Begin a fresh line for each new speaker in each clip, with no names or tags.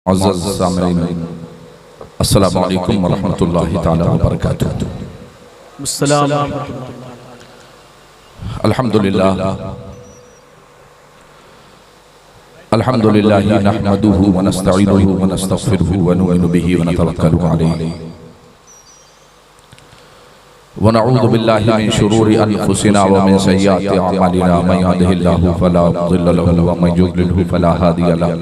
अस्सलामु अलैकुम वरहमतुल्लाहि तआला वबरकातुहू। अल्हम्दुलिल्लाह अल्हम्दुलिल्लाहि नहमदुहु व नस्तईनुहु व नस्तगफिरुहु व नु'मिनु बिही व नतवक्कलु अलैहि व नऊज़ु बिल्लाहि मिन शुरूरि अनफुसिना व मिन सय्यिआति अअमालिना मन यहदिहिल्लाहु फला मुज़िल्ल लहु व मन युज़लिलहु फला हादिय लहु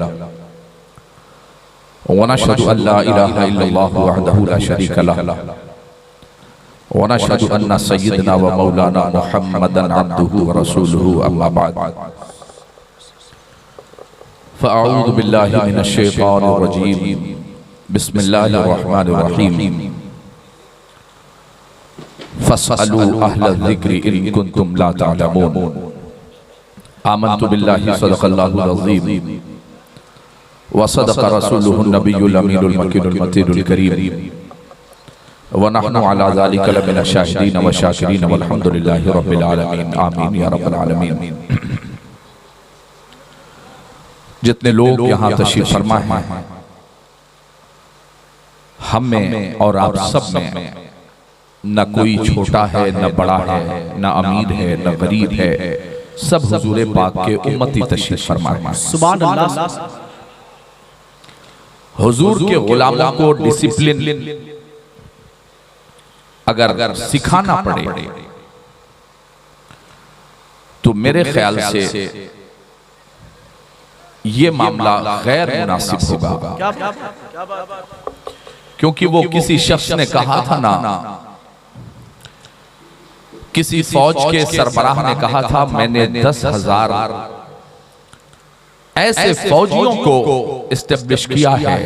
व नशहदु अल्ला इलाहा इल्लल्लाहु वहदहु ला शरीका लहु व नशहदु अन्ना सय्यिदना व मौलाना मुहम्मदन अब्दुहु व रसूलुहु अम्मा बाद फ़अऊज़ु बिल्लाहि मिनश शैतानिर रजीम बिस्मिल्लाहिर रहमानिर रहीम फ़स्अलू अहलज़ ज़िक्रि इन कुन्तुम ला तअलमून आमन्तु बिल्लाहि सदक़ल्लाहुल अज़ीम व सदक़ रसूलुहुन नबियुल अमीनुल मकीनुल मतीनुल करीम व नहनु अला ज़ालिका लमिनश शाहिदीन व शाकिरीन वल्हम्दुलिल्लाहि रब्बिल आलमीन आमीन या रब्बल आलमीन। जितने लोग यहाँ तशरीफ फरमा हैं, हम में और आप सब में न कोई छोटा है न बड़ा है, न अमीर है न गरीब है, सब हुजूर पाक के उम्मती तशरीफ फरमा हैं। सुभान अल्लाह। हुजूर के गुलामों को डिसिप्लिन अगर सिखाना पड़े तो मेरे ख्याल से ये मामला गैर मुनासिब होगा, क्योंकि वो किसी शख्स ने कहा था ना, किसी फौज के सरबराह ने कहा था, मैंने 10,000 ऐसे फौजियों को इस्टेब्लिश किया है,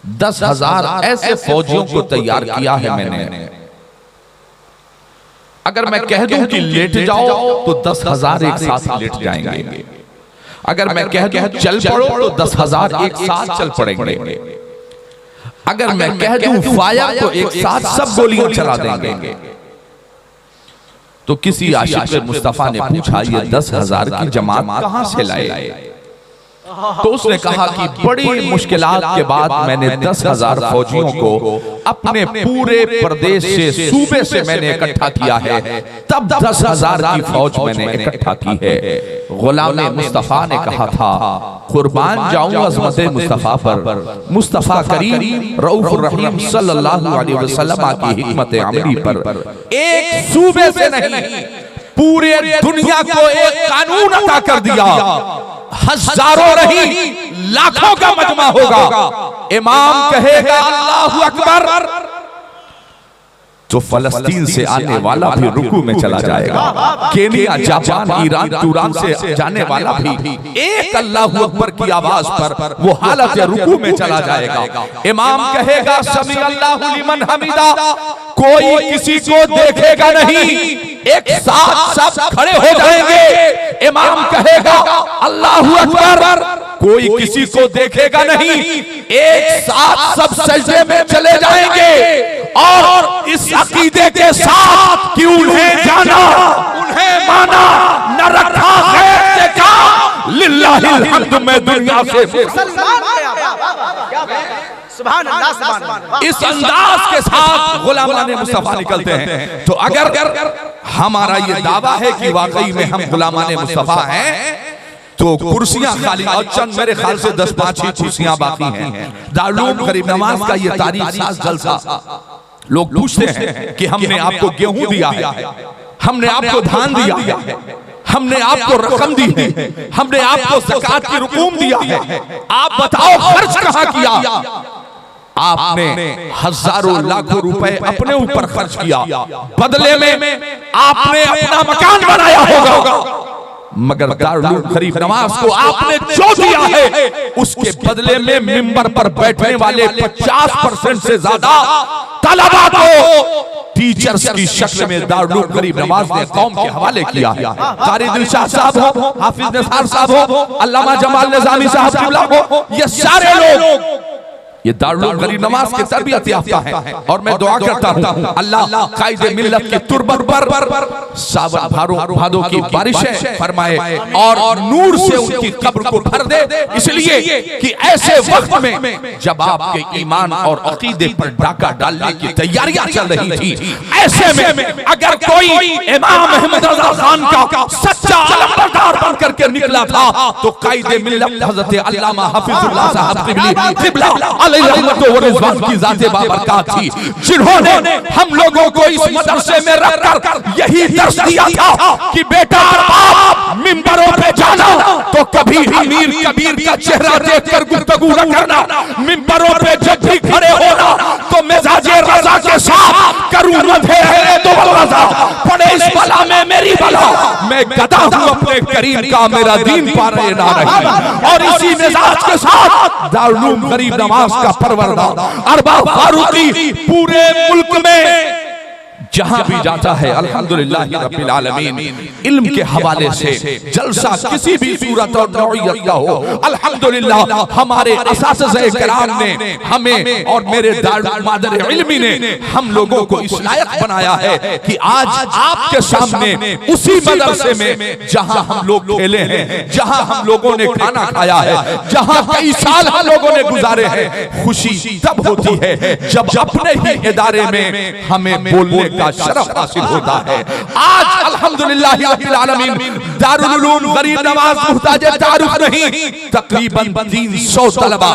10,000 ऐसे फौजियों को तैयार किया है मैंने। अगर मैं कह दूं कि लेट जाओ तो 10,000 एक साथ लेट जाएंगे, अगर मैं कह दूं चल पड़ो तो 10,000 एक साथ चल पड़ेंगे, अगर मैं कह दूं फायर तो एक साथ सब गोलियां चला देंगे। तो किसी आशिक मुस्तफा ने पूछा, ये 10,000 की जमात कहां से लाए? तो उसने कहा कि बड़ी मुश्किलात के बाद मैंने 10,000 फौजियों को अपने पूरे प्रदेश से, सूबे से मैंने इकट्ठा किया है, तब 10,000 की फौज मैंने इकट्ठा की है। गुलाम मुस्तफा ने कहा था, कुर्बान जाऊं अज़मत मुस्तफा पर, मुस्तफा करीम रऊफ़ुर रहीम सल्लल्लाहु अलैहि वसल्लम की हिकमत अमली पर। एक सूबे से नहीं, पूरे दुनिया को एक कानून अता कर दिया, हजारों नहीं लाखों का मजमा होगा, इमाम कहेगा अल्लाहु अकबर तो फलस्तीन से आने वाला भी रुकू में चला जाएगा, केनिया, जापान, ईरान, तुरान से जाने वाला भी एक अल्लाहु अकबर की आवाज पर वो हालत रुकू में चला जाएगा। इमाम कहेगा समी अल्लाहु लिमन हमीदा, कोई किसी को देखेगा नहीं, एक साथ सब खड़े हो जाएंगे। इमाम कहेगा अल्लाहु अकबर, कोई किसी को देखेगा नहीं, एक साथ सब सजदे में चले जाएंगे। और इस अकीदे के साथ कि उन्हें जाना, उन्हें माना, न रखा खैर से काम, लिल्लाहिल हम्द में दुनिया से इस अंदाज के साथ गुलामाने मुस्तफा निकलते हैं। तो अगर हमारा ये दावा है कि वाकई में हम गुलामाने मुस्तफा हैं, तो कुर्सियां खाली, और चंद मेरे ख्याल से 10-5 ही कुर्सियां बाकी हैं। दारुल गरीब नवाज का ये तारीख साज जलसा, लोग पूछते हैं कि हमने आपको गेहूं दिया है, हमने आपको धान दिया है, हमने आपको रकम दी है, हमने आपको ज़कात की रुकूम दिया है, आप बताओ खर्च कहां किया? आपने हजारों लाखों रुपए अपने ऊपर खर्च किया, बदले में आपने अपना मकान बनाया होगा, मगर दारुल गरीब नवाज को आपने जो दिया है उसके बदले में मिंबर पर बैठने वाले 50% से ज्यादा तलबा को टीचर्स की शक्ल में दारुल गरीब नवाज ने कौम के हवाले किया है। कारी दिलशाद साहब हो, हाफिज निसार साहब हो, अल्लामा जमाल निजामी साहब हो, ये सारे लोग ये दारुल गरीब नवाज की तरबियत याफ्ता है और मैं दुआ करता हूँ अल्लाह कायदे मिल्लत की तुरबत पर सावन भादों की बारिशें फरमाए और नूर से उनकी कब्र को भर दे, इसलिए कि ऐसे वक्त में जब आपके ईमान और अकीदे पर डाका डालने की तैयारियां चल रही थी, ऐसे में अगर कोई इमाम अहमद रजा खान का सच्चा अलमबरदार बन करके निकला था तो कायदे मिल्लत हज़रत अल्लामा हफीजुल्लाह साहब क़िबला की ज़ाते बाबरकत थी, जिन्होंने हम लोगों को इस मदरसे में रखकर यही दर्श दिया था कि बेटा बाप मिंबरों पे जाना तो कभी अमीर कबीर का चेहरा देखकर गुफ्तगू न करना, मिंबरों पे जब भी खड़े होना तो मिजाजे रजा के साथ करूं मधे तो रजा पड़े इस बला में मेरी बला, मैं गदा हूं अपने करीम का मेरा दीन पा रहे ना रही, और इसी मिजाज के साथ दारुल गरीब नवाज का परवरदार अरबाब फारूकी पूरे मुल्क में जहां भी जाता है अल्हम्दुलिल्लाह रब्बिल आलमीन इल्म के हवाले से जलसा किसी भी सूरत और नौइयत का हो, अल्हम्दुलिल्लाह हमारे असातिज़े किराम ने हमें और मेरे दारुल मादर इल्मी ने हम लोगों को इस लायक बनाया है कि आज आपके सामने उसी मदरसे में जहां हम लोग खेले हैं, जहां हम लोगों ने खाना खाया है, जहां कई साल हम लोगों ने गुजारे हैं, खुशी तब होती है जब अपने ही इदारे में हमें बोलने का शरफ हासिल होता है। आज अल्हम्दुलिल्लाह रब्बिल आलमीन दारुल उलूम गरीब नवाज मुहताज तारुफ नहीं, तकरीबन 300 तलबा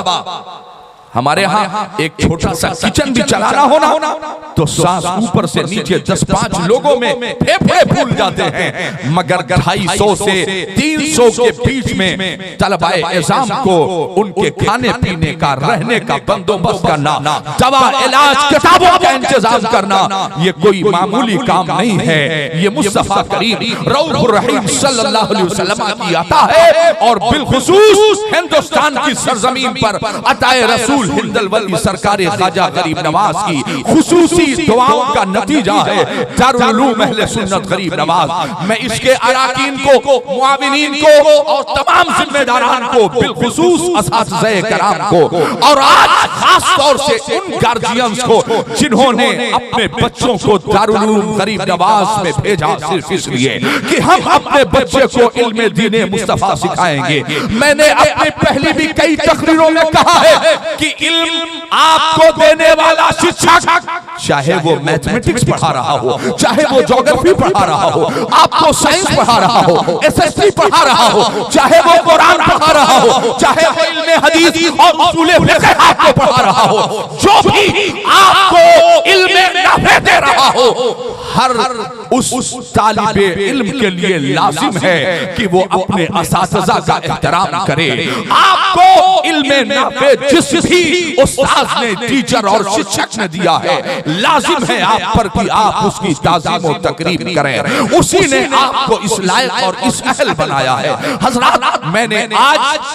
हमारे यहाँ एक छोटा सा किचन भी चलाना होना तो सांस ऊपर से नीचे 10-5 लोगों में फेफड़े फूल जाते हैं, मगर 250 से 300 के बीच में तलबाए इज़ाम को उनके खाने पीने का रहने का बंदोबस्त करना, दवा इलाज किताबों का इंतजाम करना ये कोई मामूली काम नहीं है। ये मुस्तफा करीम रऊफ़ुर रहीम सल्लल्लाहु अलैहि वसल्लम की अता है और बिलखुसूस हिंदुस्तान की सरजमीन पर अताए रसूल हिंदल वली सरकारे ख्वाजा गरीब नवाज की खुसूसी दुआओं का नतीजा है दारुल उलूम अहले सुन्नत गरीब नवाज। मैं इसके अराकीन को, मुआविनीन को और तमाम जिम्मेदारान को, बिलखुसूस असातिज़े किराम को और आज खास तौर से उन गार्जियंस को जिन्होंने अपने बच्चों को दारुल उलूम गरीब नवाज में भेजा सिर्फ इसलिए कि हम अपने बच्चे को इल्मे दीने मुस्तफा सिखाएंगे। मैंने अपनी पहली भी कई तकरीरों में कहा है कि इल्म आपको देने वाला शिक्षक चाहे वो मैथमेटिक्स पढ़ा रहा हो, चाहे वो ज्योग्राफी पढ़ा रहा हो, आपको साइंस पढ़ा रहा हो, एसएसटी पढ़ा रहा हो, चाहे वो कुरान पढ़ा रहा हो, चाहे वो इल्मे हदीस और उसूले फिक़ह आपको पढ़ा रहा हो, जो भी आपको इल्मे नाफे दे रहा हो, हर उस तालिबे इल्म के लिए लाजिम है कि वो अपने असातिज़ा का एहतराम करे। आपको इल्मे नाफे जिस भी उस्ताद ने, टीचर और शिक्षक ने दिया है, लाजिम है आप पर कि आप उसकी ताज़ीम और तकरीम करें। उसी ने आपको इस लायक और इस अहल बनाया है। हज़रात, मैंने आज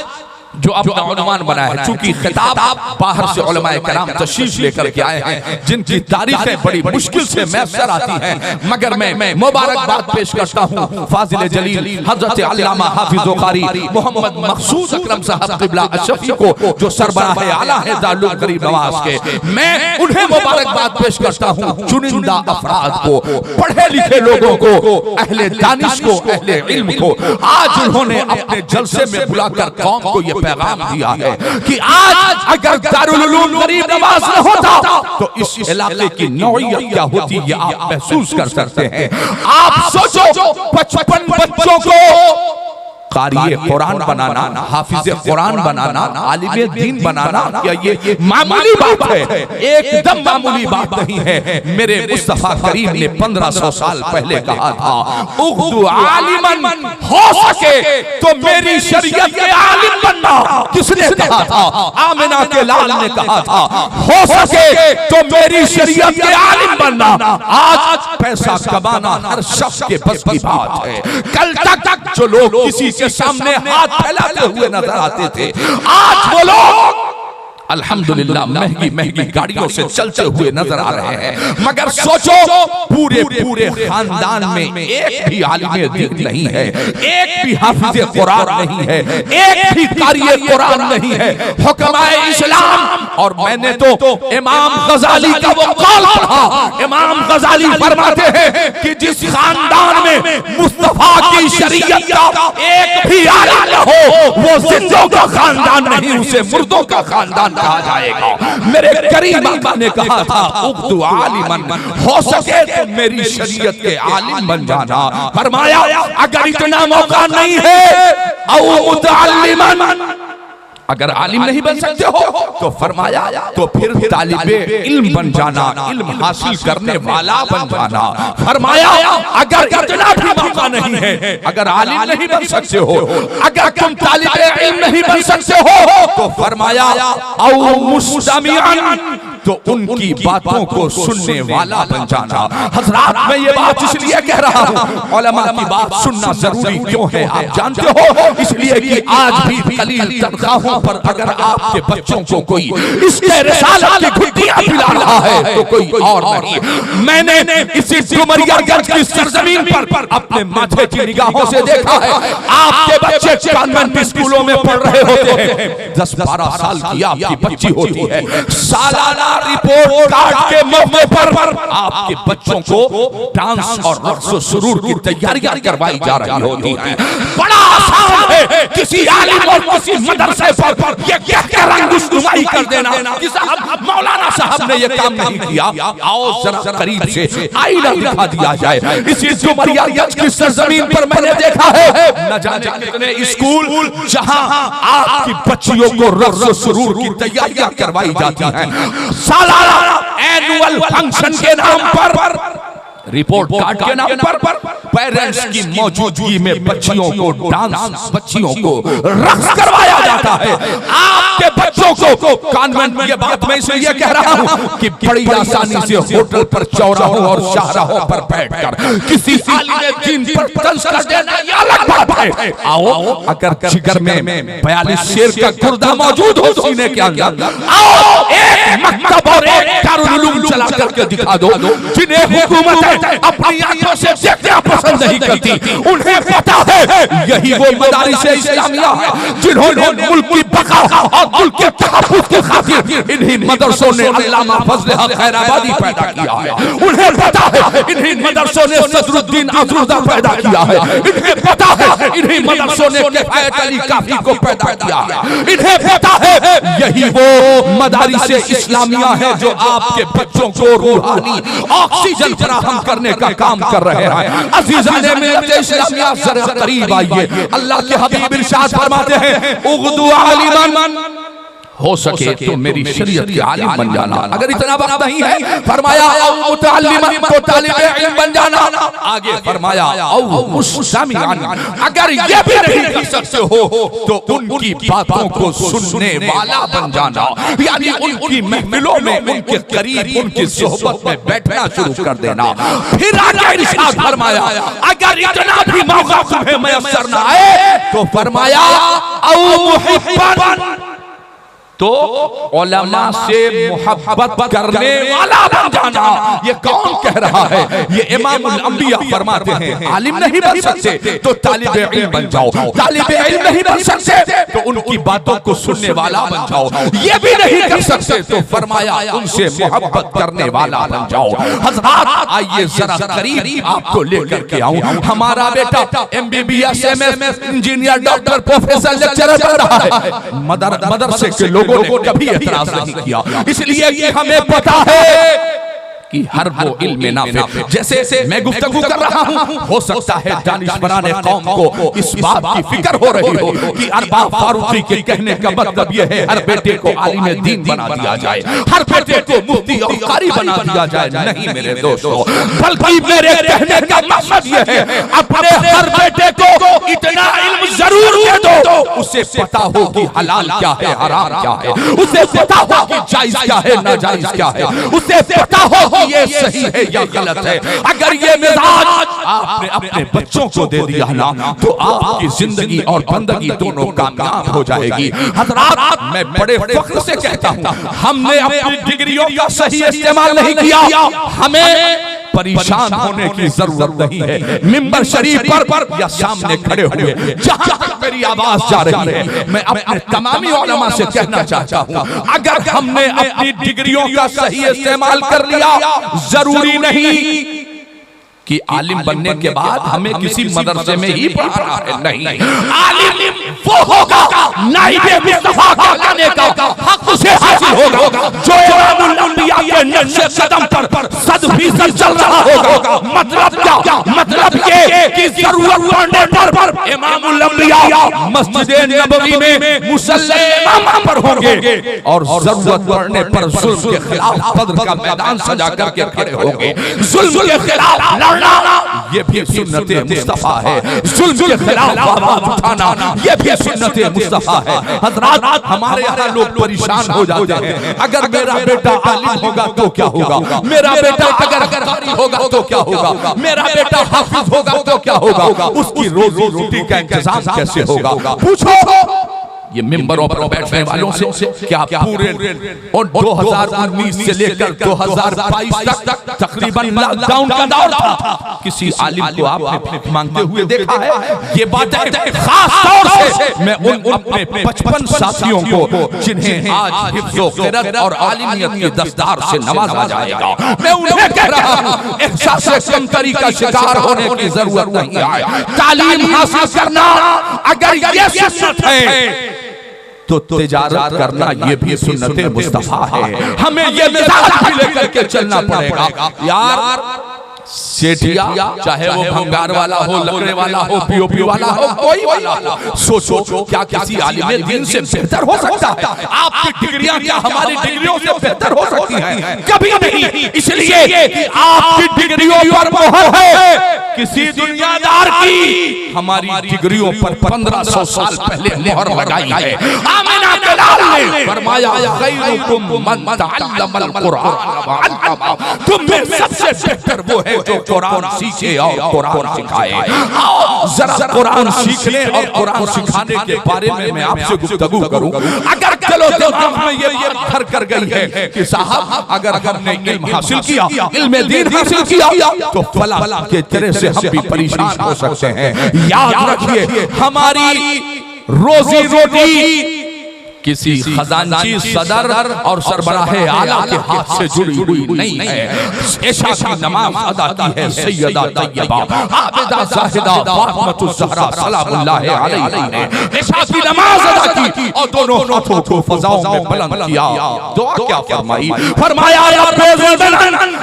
जो अपना उन्वान बनाया है, चूंकि खिताब बाहर से उलमाए किराम तशरीफ लेकर के आए हैं जिनकी तारीखें बड़ी मुश्किल से मैसर आती हैं, मगर मैं मुबारकबाद पेश करता हूँ फाजिल जलील हजरत अल्लामा हाफिज़ कारी मोहम्मद मखसूस अकरम साहब क़िबला अशरफी को, जो सरबराह आला है दारुल गरीब नवाज के। मैं उन्हें मुबारकबाद पेश करता हूँ, चुनिंदा अफराद को, पढ़े लिखे लोगों को, अहले दानिश को, अहले इल्म को। आज उन्होंने अपने जलसे में बुलाकर कौम को ये पैगाम दिया है कि आज अगर दारुल उलूम गरीब नवाज न होता तो इस इलाके की नौइयत क्या होती ये आप महसूस कर सकते हैं। आप सोचो 55 बच्चों को कारी कुरान बनाना, हाफिज कुरान बनाना, आलिम दीन बनाना, क्या ये मामूली बात है? एकदम मामूली बात नहीं है। मेरे मुस्तफा करीम ने 1500 साल पहले कहा था, उग़्दु आलिमन, हो सके तो मेरी शरीयत के आलिम बनना। किसने कहा था? आमिना के लाल ने कहा था, हो सके तो मेरी शरीयत के आलिम बनना। आज पैसा कमाना हर शख्स के बस की बात है। कल तक जो लोग किसी के सामने हाथ फैलाते हुए नजर आते थे, आज वो लोग अल्हम्दुलिल्लाह महंगी महंगी गाड़ियों से चलते हुए नजर आ रहे हैं। मगर सोचो, पूरे पूरे खानदान में एक भी आलिम दीन नहीं है, एक भी हाफिज कुरान नहीं है, एक भी कारी कुरान नहीं है। हुक्माए इस्लाम और मैंने तो इमाम गजाली का वो कौल पढ़ा। इमाम गजाली फरमाते हैं कि जिस खानदान में मुस्तफा की शरीयत का एक भी आला न हो वो जिंदों का खानदान नहीं, उसे मुर्दों का खानदान कहा जाएगा। मेरे करीम आका ने कहा था उब्दु आलिमन, हो सके तो मेरी शरीयत के आलिम बन जाना। फरमाया अगर इतना मौका नहीं है औ मुतअल्लिमन, अगर आलिम नहीं बन सकते हो तो फरमाया तो फिर तालिबे इल्म बन जाना, इल्म हासिल करने वाला बन जाना। फरमाया अगर इतना भी मौका नहीं है, अगर आलिम नहीं बन सकते हो, अगर तुम तालिबे इल्म नहीं बन सकते हो तो फरमाया औ मुस्तमिअन, तो उनकी बातों को सुनने वाला बन जाना। हजरात मैं ये बात इसलिए कह रहा हूँ, उलमा की बात सुनना जरूरी क्यों है आप जानते हो? इसलिए कि आज भी कलील तनख्वाहों पर अगर आपके बच्चों को कोई इसके रिसालत की घुट्टियां पिला रहा है तो कोई और नहीं। मैंने इसी डुमरियागंज की सरजमीन पर अपने माथे की निगाहों से देखा है, आपके बच्चे कॉन्वेंट स्कूलों में पढ़ रहे होते हैं, 10-12 साल की आपकी बच्ची होती है, सालाना रिपोर्ट कार्ड के मौके पर आपके बच्चों को डांस और रक्स व सुरूर की तैयारियां करवाई जा रही होती हैं। बड़ा आसान है किसी आलिम और किसी मदरसे पर ये कहकर रंगुस्नुमाई कर देना कि साहब मौलाना साहब ने ये काम नहीं किया। आओ जरा करीब से आईना दिखा दिया जाए। इसी डुमरियागंज की सरजमीन पर मैंने देखा है न जाने कितने स्कूल जहां आपकी बच्चियों को रक्स व सुरूर की तैयारियां करवाई जाती हैं। सालाना एनुअल फंक्शन के नाम पर, रिपोर्ट कार्ड के नाम पर पेरेंट्स की मौजूदगी में बच्चियों को डांस, बच्चियों को रक्स करवाया जाता है। आपके बच्चों को कॉन्वेंट में, ये बात मैं इसलिए कह रहा हूँ कि बड़ी आसानी से होटल पर, चौराहों और शाहराहों पर बैठकर किसी आलिम दीन पर तंज कर देना ये अलग बात है। आओ अगर जिगर में 42 शेर का गुर्दा मौजूद हो सीने के अंदर, आओ एक मकतब और एक दारुल उलूम चला करके दिखा दो। जिन्हें हुकूमत अपनी आंखों से देखना पसंद नहीं करती, उन्हें पता है यही वो मदारिस इस्लामिया है जिन्होंने मुल्क की बका और मुल्क के तहफ्फुज़ की खातिर इन्हीं मदरसों ने अल्लामा फजल हक खैराबादी पैदा किया है। उन्हें पता है इन्हीं मदरसों ने सदरुद्दीन आज़रूदा पैदा किया है। इन्हें पता है इन्हीं मदरसों ने किफायत अली काफी को पैदा किया है। इन्हें पता है यही वो मदारिस इस्लामिया है जो आपके बच्चों को रूहानी ऑक्सीजन फराहम करने का काम कर रहे हैं। अज़ीज़ाने मिल्लत इस्लामिया ज़रा करीब आइए। अल्लाह के हबीब इरशाद फरमाते हैं उग़्दू आलिमन, हो सके तो मेरी शरीयत के आलिम बन जाना। अगर इतना वक्त नहीं है फरमाया औ मुतअल्लिमन, तो तालिबे इल्म बन जाना। आगे फरमाया औ मुस्तमिअन, अगर ये भी नहीं कर सकते हो तो उनकी बातों को सुनने वाला बन जाना, यानी उनकी महफिलों में, उनके करीब, उनकी सोहबत में बैठना शुरू कर देना। फिर आगे इरशाद फरमाया अगर इतना भी मौका तुम्हें मैसर ना आए तो फरमाया औ मुहिब्बन, तो उलमा से मोहब्बत करने वाला बन जाना। ये कौन कह रहा है? ये इमामुल अंबिया फरमाते हैं आलिम नहीं बन सकते तो तालिबे इल्म बन जाओ, तालिबे इल्म नहीं बन सकते तो उनकी बातों को सुनने वाला बन जाओ, ये भी नहीं कर सकते तो फरमाया उनसे मोहब्बत करने वाला बन जाओ। हज़रात आइए जरा करीब आपको लेकर के आऊं। हमारा बेटा MBBS MS engineer doctor professor lecturer बन रहा है। मदरसे के लोगों ने कभी एतराज नहीं किया, इसलिए कि हमें पता है कि हर वो इल्म नाफे, जैसे मैं गुफ्तगू कर रहा हूँ, हो सकता है दानिशवराने कौम को इस बात की फिक्र हो रही हो कि अरबाब फारूकी के कहने का मतलब यह है हर बेटे को आलिम दीन बना दिया जाए, हर बेटे को मुफ्ती और कारी बना दिया जाए। नहीं मेरे दोस्तों, बल्कि मेरे कहने का मकसद यह है अपने हर बेटे को इतना इल्म जरूर दे दो उसे पता हो कि हलाल क्या है, हराम क्या है, उसे पता हो कि जायज क्या है, नाजायज क्या है, उसे पता हो ये सही है या गलत है। अगर ये मिजाज आपने अपने बच्चों को दे दिया ना तो आपकी जिंदगी और बंदगी दोनों कामयाब हो जाएगी। हज़रात मैं बड़े फख्र से कहता हूँ हमने अपनी डिग्रियों का सही इस्तेमाल नहीं किया, हमें परेशान होने की जरूरत नहीं है। मिंबर शरीफ पर या सामने खड़े हुए जहां तक मेरी आवाज जा रही है, मैं अपने तमामी उलमा से कहना चाहता हूं, अगर हमने अपनी डिग्रियों का सही इस्तेमाल कर लिया, जरूरी नहीं कि आलिम बनने के बाद हमें किसी मदरसे में ही पढ़ाना है, नहीं। आलिम वो होगा नाइबे मुस्तफा कहलाने का हक उसे हासिल होगा जो इमामुल अंबिया के नक्शे कदम पर 100% चल रहा होगा। मतलब क्या? मतलब ये कि जरूरत पड़ने पर इमामुल अंबिया मस्जिद नबवी में मुसल्ले इमाम पर होंगे और जरूरत पड़ने पर जुल्म के खिलाफ बद्र का मैदान सजा करके खड़े होंगे। जुल्म के खिलाफ ये भी सुन्नत मुस्तफा है। जुल्म के खिलाफ आवाज उठाना ये भी सुन्नत मुस्तफा है। हज़रात, हमारे यहाँ लोग परेशान हो जाते हैं, अगर मेरा बेटा आलिम होगा तो क्या होगा, मेरा बेटा अगर कारी होगा तो क्या होगा, मेरा बेटा हाफिज होगा तो क्या होगा, उसकी रोजी रोटी का इंतजाम कैसे होगा। पूछो ये मिंबरों पर बैठने वालों से क्या पूरे और 2019 से लेकर 2022 तक तकरीबन लॉकडाउन का दौर था, किसी आलिम को आपने मांगते हुए देखा है? ये बातें खास तौर से मैं उन अपने 55 साथियों को जिन्हें आज हिफ्ज़ो क़िरात और आलिमियत की दस्तदार से नवाजा जाएगा, मैं उन्हें कह रहा हूं, एहसास कमतरी का शिकार होने की जरूरत नहीं है। तालीम हासिल करना अगर ये सुन्नत है तो तिजारत करना ये भी सुन्नत मुस्तफा है। हमें ये मिजाज भी लेकर के चलना पड़ेगा यार। सेठिया चाहे वो भंगार वाला हो, लकड़े वाला हो, पीओपी वाला हो, कोई वाला हो, सोचो क्या किसी आलिम दीन से बेहतर हो सकता है? आपकी डिग्रियां क्या हमारी डिग्रियों से बेहतर हो सकती हैं? कभी नहीं। इसलिए कि आपकी डिग्रियों पर मोहर है किसी दुनियादार की, हमारी डिग्रियों पर 1500 साल पहले मोहर लगाई है। आमिना बिलाल ने फरमाया खैरुकुम मन तअल्लमल कुरान व अल्लमा, तुम में सबसे बेहतर वो है जो कुरान सीखे और कुरान सिखाए। जरा कुरान सीखने और कुरान सिखाने के बारे में मैं आपसे गुफ्तगू करूं। अगर चलो दिमाग में ये बात घर कर गई है कि साहब अगर हमने इल्म हासिल किया, इल्म दीन हासिल किया, तो फला के तरह से हम भी परेशान हो सकते हैं। याद रखिए, हमारी रोजी रोटी किसी खजांची सदर और सरबराहे आला के हाथ से जुड़ी हुई नहीं है। ऐशा की नमाज अदा की है सैयदा तैयबा आबिदा ज़ाहिदा फातिमा ज़हरा सलामुल्लाह अलैहा ने ऐशा की नमाज अदा की और दोनों हाथों को फ़ज़ाओं में बुलंद किया। दुआ क्या फरमाई? फरमाया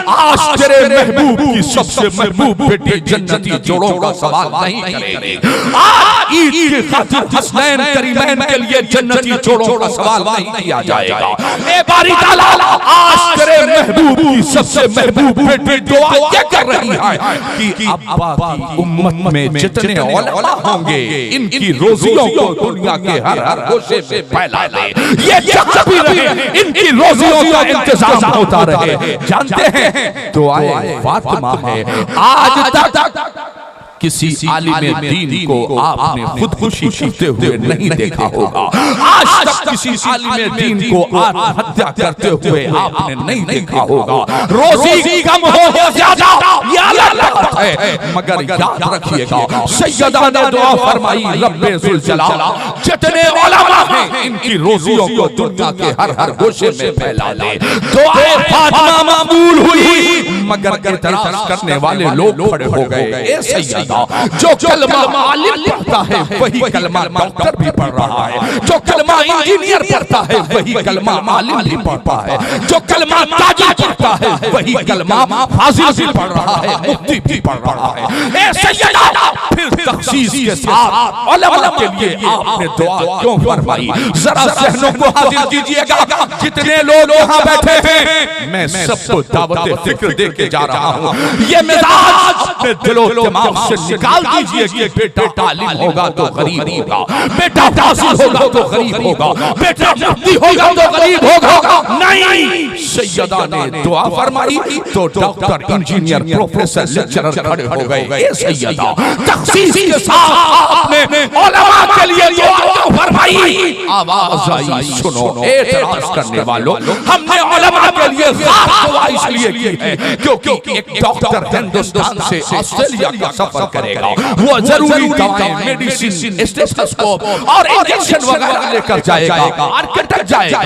आज तेरे महबूब की सबसे महबूब बेटी जन्नती जोड़ों का सवाल नहीं करेंगे। आज ईद के खातिर हसनैन करीमैन के लिए जन्नती जोड़ों का सवाल नहीं किया जाएगा। ए बारी ताला, आज तेरे महबूब की सबसे महबूब बेटी दुआ क्या कर रही है कि अब्बा की उम्मत में जितने उलमा होंगे इनकी रोजियों को दुनिया के हर हर गोशे में फैला दे, ये जहां भी रहे इनकी रोजियों का इंतजाम होता रहे। जानते हैं दुआए फातिमा है। आज तक किसी आलिम दीन को आपने खुदकुशी करते हुए नहीं देखा होगा। आज तक किसी आलिम दीन को आत्महत्या करते हुए आपने नहीं देखा होगा। रोजी कम हो या ज्यादा ये अलग बात है, मगर याद रखिएगा सैयदा ने दुआ फरमाई, रब्बे जुल जलाल जितने उलमा हैं इनकी रोजियों को दुनिया के हर हर गोशे में फैला दे। दुआ फातिमा मकबूल हुई, मगर इतराज करने वाले लोग खड़े हो गए। ए सैयदा, जो कलमा आलिम पढ़ता है वही कलमा डॉक्टर भी पढ़ रहा है, जो कलमा इंजीनियर पढ़ता है वही कलमा आलिम भी पढ़ता है, जो कलमा ताजी पढ़ता है वही कलमा फाजिल भी पढ़ रहा है, मुफ्ती भी पढ़ रहा है। ए सैयदा, फिर तखसीस के साथ उलमा के लिए आपने दुआ क्यों फरमाई? जरा ज़हनों को हाजिर कीजिएगा। जितने लोग यहाँ बैठे हैं मैं सबको दावत फिक्र दे के जा रहा हूँ। ये मिजाज अपने दिलो दिमाग से निकाल दीजिए कि बेटा तालिम होगा तो गरीब होगा, बेटा फासिल होगा तो गरीब होगा, बेटा मुफ्ती होगा तो गरीब होगा। नहीं, सैयदा ने दुआ फरमाई तो डॉक्टर, इंजीनियर, प्रोफेसर, लेक्चरर खड़े हो गए। ये सैयदा तखसीस के साथ आपने उलमा के लिए दुआ फरमाई। आवाज आई, सुनो एतराज करने वालों, हमने उलमा के लिए खास दुआ इसलिए की है क्योंकि एक डॉक्टर हिंदुस्तान से ऑस्ट्रेलिया का सफर करेगा, वो जरूरी दवाएं, मेडिसिन, स्टेथोस्कोप और इंजेक्शन वगैरह लेकर जाएगा, आर्किटेक्ट जाएगा,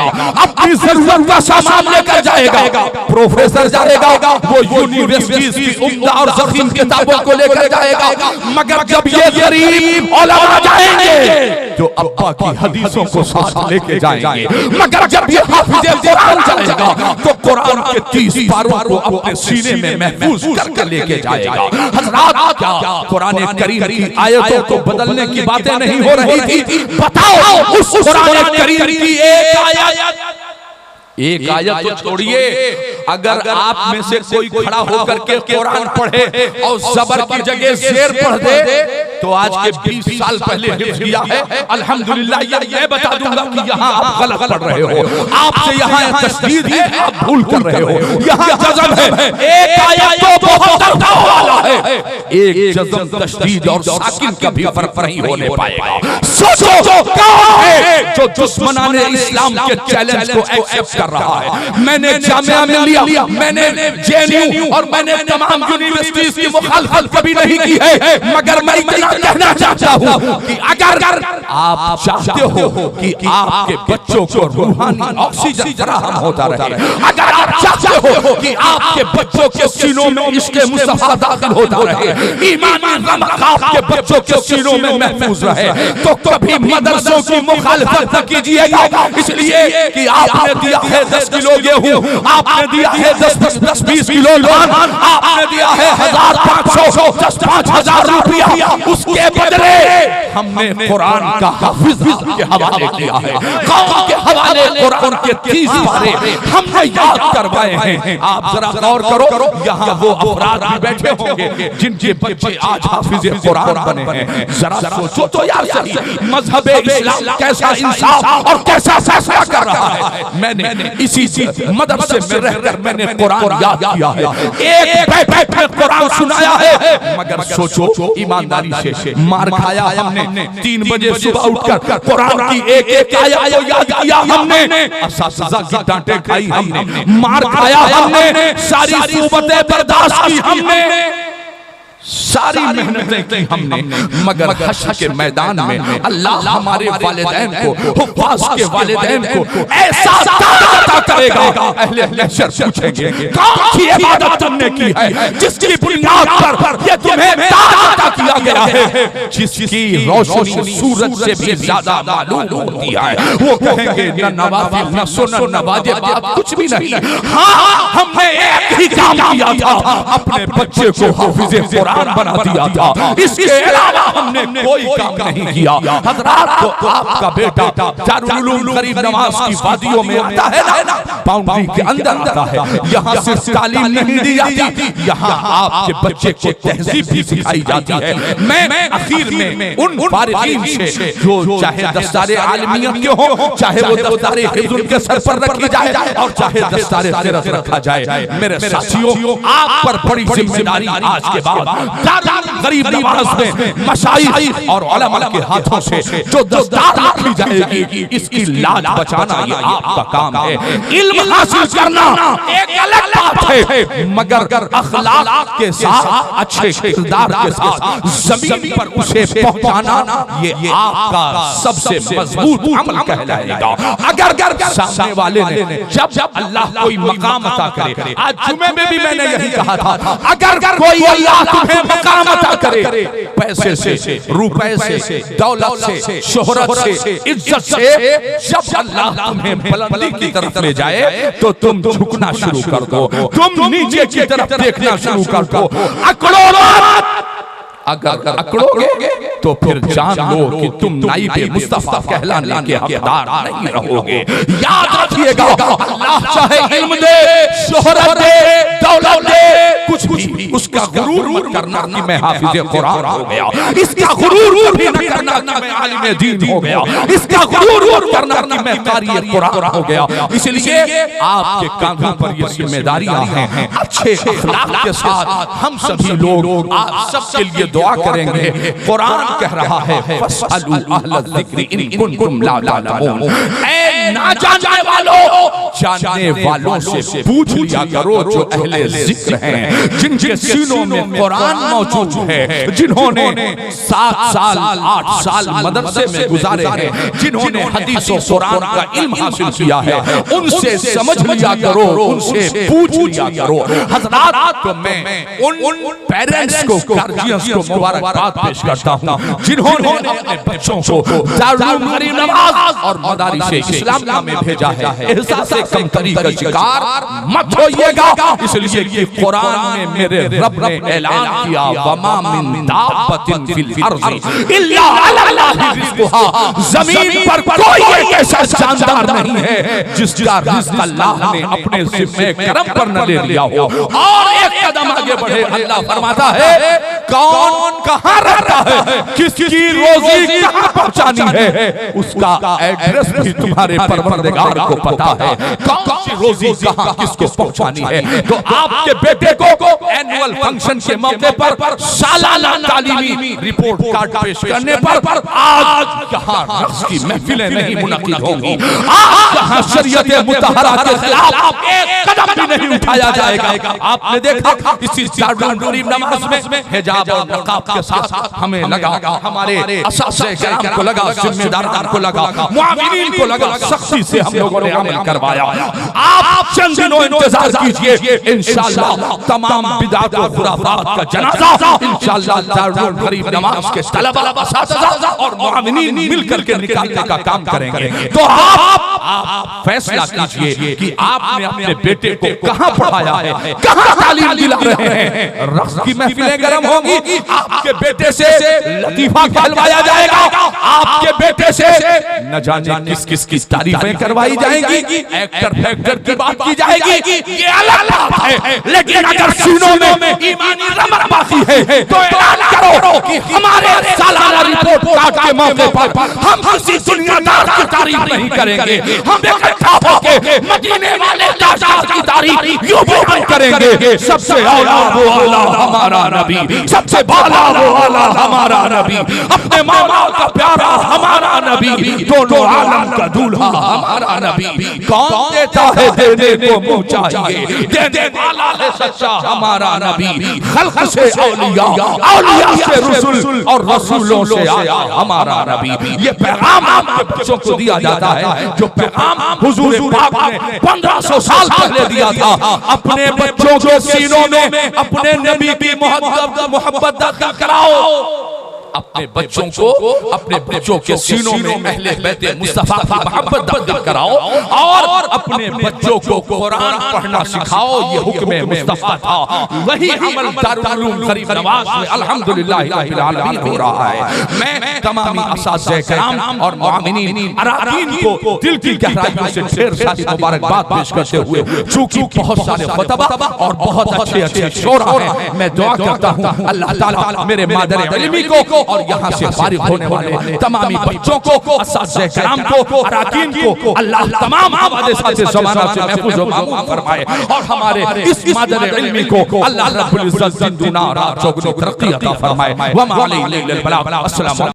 अपनी जरूरत का सामान लेकर जाएगा, प्रोफेसर जाएगा, वो यूनिवर्सिटीज की उम्दा और ज़ख़ीम किताबों को लेकर जाएगा। मगर जब ये गरीब उलमा जाएंगे जो अब्बा की हदीसों को साथ लेके जाएंगे, मगर जब ये हाफिज़े कुरान जाएगा तो कुरान के 30 पारों को अपने सीने में महफूज करके लेके जाएगा। हज़रात, क्या कुरान करीम की आयतों को बदलने की बातें नहीं हो रही थी? बताओ, उस कुरान करीम की एक आयत तो छोड़िए, अगर आप में से कोई खड़ा होकर के कुरान पढ़े और ज़बर की जगह शेर पढ़ दे तो आज के 20 साल पहले हिफ्ज़ किया है, अल्हम्दुलिल्लाह ये मैं बता दूंगा कि यहाँ आप गलत पढ़ रहे हो, आपसे यहाँ तशदीद है, आप भूल कर रहे हो, यहाँ जज़म है। एक आयत तो बहुत दर्द वाला है, एक जज़म, तशदीद और साकिन का भी फर्क नहीं होने पाएगा। सोचो कौन है जो दुश्मनाने इस्लाम के चैलेंज को एक्सेप्ट कर रहा है? मैंने जामिया मिलिया, मैंने जेएनयू और मैंने तमाम यूनिवर्सिटीज की मुखालफत कभी नहीं की है, मगर मैं इतना कहना चाहता हूं कि अगर आप चाहते हो कि आपके बच्चों को रूहानी ऑक्सीजन फराहम होता रहे, अगर आप चाहते हो कि आपके बच्चों के सीनों में इश्क़ मुस्तफ़ा दाखिल होता रहे, ईमानी रमक़ आपके बच्चों के सीनों में महफूज रहे, तो कभी मदरसों की मुखालफत न कीजिएगा, इसलिए कि आपने दिया है 10 किलो गेहूं, आपने दिया है 10-20 किलो धान, आपने दिया है 1500 10,000 रुपया, उसके बदले हमने कुरान का हाफिज के हवाले किया है, कौम के हवाले कुरान के 30 पारे हमने याद करवाए हैं। आप जरा गौर करो, यहाँ वो अफराद भी बैठे होंगे जिनके बच्चे आज हाफिज कुरान बने हैं। जरा सोचो तो यार, मजहब इस्लाम कैसा इंसाफ और कैसा फैसला कर रहा है। मैंने इसी मदरसे में रहकर मैंने कुरान याद किया है, एक बैठ में कुरान सुनाया है, मगर सोचो ईमानदारी से मार खाया हमने। 3 बजे सुबह उठकर कुरान की एक आयत को याद किया हमने, असातिज़ा की डांटें खाई हमने, मार खाया हमने, सारी सूबतें बर्दाश्त की हमने, सारी मेहनतें की हमने, मगर हश्र के मैदान में अल्लाह हमारे वालिदैन को, हुफ़ाज़ के वालिदैन को ऐसा ताक़त करेगा, अहले महशर पूछेंगे कौन सी इबादत तुमने की है जिसकी बुनियाद पर ये तुम्हें ताक़त किया गया है, जिसकी रोशनी सूरज से भी ज्यादा मालूम होती है। वो कहेंगे न नवाफिल न सुनन न वाजिबात कुछ भी नहीं, हाँ हमने एक ही काम किया था, अपने बच्चे को हाफिज़े कुरान बना दिया था, इसके अलावा हमने कोई काम नहीं किया। हज़रात, तो आपका बेटा दारुल उलूम गरीब नवाज की वादियों में आता है ना, बाउंड्री के अंदर आता है, यहाँ सिर्फ तालीम नहीं दी जाती, यहाँ आपके बच्चे को तहजीब भी सिखाई जाती है। मैं आखिर में उन फारिगीन से जो चाहे दस्तारे आलिमियत के हो, चाहे वो दस्तारे हिफ्ज़ के सर पर रखी जाए और चाहे दस्तारे सीरत रखा जाए, मेरे साथियों आप पर बड़ी जिम्मेदारी आज के बाद गरीब नवाज में मशाइख और उलमा के हाथों से जो दस्तार रखी जाएगी, इसकी लाज बचाना ये आपका काम है। इल्म हासिल करना एक अलग बात है, मगर अखलाक के साथ, अच्छे किरदार के साथ जमीन पर उसे पहुंचाना ये आपका सबसे मजबूत अमल कहलाएगा। अगर सामने वाले ने जब अल्लाह कोई मकाम अता करे, आज जुमे में भी मैंने यही कहा था, अगर कोई अल्लाह तुम्हें मकाम अता करे, पैसे से, रुपए से, दौलत से, शोहरत से, इज्जत से, जब अल्लाह तुम्हें बुलंदी की तरफ ले जाए तो तुम झुकना शुरू कर दो, तुम नीचे की तरफ देखना शुरू कर दो, अकड़ो मत। अगर अकड़ोगे तो फिर जान लो कि तुम नाइबे मुस्तफा कहलाने के हकदार नहीं रहोगे। याद रखिएगा, अल्लाह चाहे इल्म दे, शोहरत दे, दौलत दे, कुछ भी उसका गुरूर मत करना कि मैं हाफिज कुरान हो गया, इसका गुरूर कभी न करना कि मैं आलिम दीन हो गया, इसका गुरूर मत करना कि मैं कारी कुरान हो गया। इसलिए आपके कांधों पर ये जिम्मेदारियां हैं। अच्छे अखलाक के साथ हम सभी लोग आप सबके लिए दुआ करेंगे। कुरान कह रहा है फस्अलू अहल ज़िक्र इन कुंतुम ला तालमून, ऐ ना जानने वालों जानने वालों से पूछ लिया करो जो अहले ज़िक्र हैं, जिनके सीनों में कुरान मौजूद है, जिन्होंने 7 साल 8 साल मदरसे में गुजारे हैं, जिन्होंने हदीस और कुरान का इल्म हासिल किया है, उनसे समझ लिया करो, उनसे पूछ लिया करो। हज़रात को मैं उन पेरेंट्स को, गार्जियंस को मुबारकबाद पेश करता हूं जिन्होंने अपने बच्चों को दारुल गरीब नवाज और मदारिस इस्लाम में भेजा है। एहसास कमतरी का शिकार मत होइएगा, इसलिए कि कुरान में मेरे रब ने ऐलान किया वमा मिन दाब्बतिन फिल अर्ज़ि इल्ला अल्लाह रिज़्क़ुहा, जमीन पर कोई ऐसा जानदार नहीं है जिसका रिज़्क़ अल्लाह ने अपने ज़िम्मे करम पर न ले लिया हो। और एक कदम आगे बढ़े अल्लाह फरमाता है कौन कहां रहता है, किसकी रोजी कहां पहुंचानी है, उसका एड्रेस भी तुम्हारे परवरदिगार को पता है, कौन सी रोजी कहां किसको पहुंचानी है। तो आपके बेटे को एनुअल फंक्शन के मौके पर सालाना तालीमी रिपोर्ट कार्ड पेश करने पर आज यहाँ रक्स की महफिलें नहीं मुनक्किद होंगी, आज यहाँ शरीयत मुतहरा के खिलाफ एक कदम भी नहीं उठाया जाएगा। आपने देखा इसी दारुल गरीब नमाज में हिजाब और नकाब के साथ हमें लगा, हमारे असातिज़े किराम को लगा, जिम्मेदारान को लगा, मुआविनीन को लगा, सख्ती से हम लोगों ने अमल करवाया। आप चंद दिनों इंतजार कीजिए, इंशाअल्लाह तमाम बिदअत और खुराफात का जनाजा इंशाअल्लाह दारुल गरीब नमाज के तलबा, असातिज़ा और मुआविनीन मिलकर के निकालने का काम करेंगे। तो आप फैसला कीजिए कि आपने अपने बेटे को कहां पढ़ाया है, कहां तालीम दिला रहे हैं। रक्स की महफिलें गर्म होंगी, आपके बेटे से लतीफा कहलवाया जाएगा, आपके बेटे से न जाने किस किस तारीफें करवाई जाएंगी, एक्टर फैक्टर की बात की जाएगी, ये अलग बात है। लेकिन अगर सीनों में ईमानी रमक बाकी है तो ऐलान करो कि हमारे सालाना रिपोर्ट कार्ड के मौके पर हम किसी दुनियादार की तारीफ नहीं करेंगे, हम इकट्ठा होकर मदीने वाले ताजदार की तारीफ यूं भी हम करेंगे। सबसे आला वो आला हमारा नबी, सबसे बाला वो आला हमारा नबी, अपने मामा का प्यारा हमारा नबी, दोनों आलम का दूल्हा हमारा नबी। कौन देता है देने को मुँह चाहिए, देने वाला है सच्चा हमारा नबी। खल्क से औलिया, औलिया से रसूल और रसूलों से आया हमारा नबी। ये पैगाम आपके बच्चों को दिया जाता है, जो पैगाम हुजूर पाक ने 1500 साल पहले दिया था। अपने बच्चों के सीनों में अपने नबी की मोहब्बत दाखिल कराओ, अपने बच्चों को अपने बच्चों के सीनों में अहले बैत मुस्तफा की मोहब्बत दाखिल कराओ और अपने बच्चों को कुरान पढ़ना सिखाओ। ये हुक्म मुस्तफा था, वही अमल दारुल गरीब नवाज में अल्हम्दुलिल्लाह रब्बिल आलमीन हो रहा है। मैं तमाम असातिज़े किराम और मुआमिनीन अराकीन को दिल की गहराइयों से ढेर सारी मुबारकबाद पेश करते हुए, चूंकि बहुत सारे खुतबा और बहुत अच्छे अच्छे शोरा हैं, मैं दुआ करता हूँ अल्लाह ताला मेरे मादर इल्मी को और यहाँ से फारिग होने वाले तमामी बच्चों को, असातिज़े किराम को, अराकीन को अल्लाह तमाम आबाद साथे ज़माना से महफूज़ व मामून फरमाए और हमारे इस मादर इल्मी को अल्लाह रब्बुल इज़्ज़त दिन दुना रात चौगुनी तरक्की अता फरमाए। व मा अलैहि इल्लल बलाग। अस्सलाम।